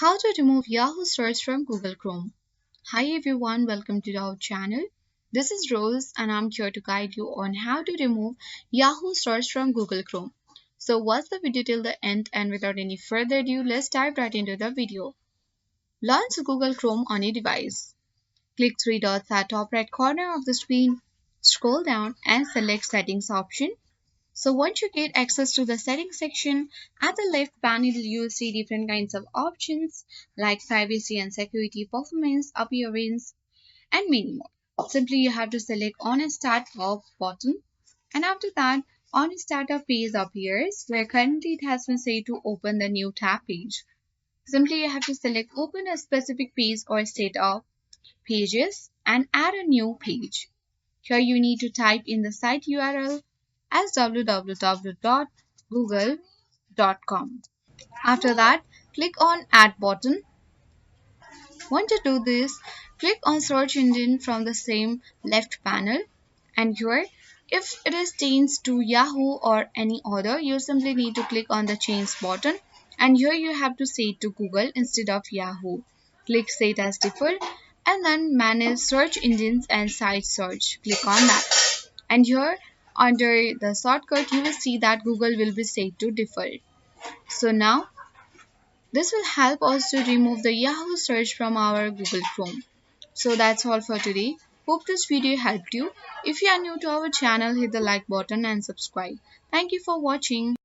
How to remove Yahoo search from Google Chrome. Hi everyone, welcome to our channel. This is Rose and I'm here to guide you on how to remove Yahoo search from Google Chrome. So watch the video till the end and without any further ado, let's dive right into the video. Launch Google Chrome on your device. Click three dots at top right corner of the screen. Scroll down and select Settings option. So once you get access to the settings section, at the left panel you'll see different kinds of options like privacy and security, performance, appearance, and many more. Simply you have to select on a start up button, and after that on a startup page appears where currently it has been set to open the new tab page. Simply you have to select open a specific page or set of pages and add a new page. Here you need to type in the site URL as www.google.com. After that, click on Add button. Once you do this, click on Search Engine from the same left panel. And here, if it is changed to Yahoo or any other, you simply need to click on the Change button. And here you have to set it to Google instead of Yahoo. Click Set as Default and then Manage Search Engines and Site Search. Click on that. And here under the shortcut you will see that Google will be set to default. So now this will help us to remove the Yahoo search from our Google Chrome. So that's all for today. Hope this video helped you. If you are new to our channel, hit the like button and subscribe. Thank you for watching.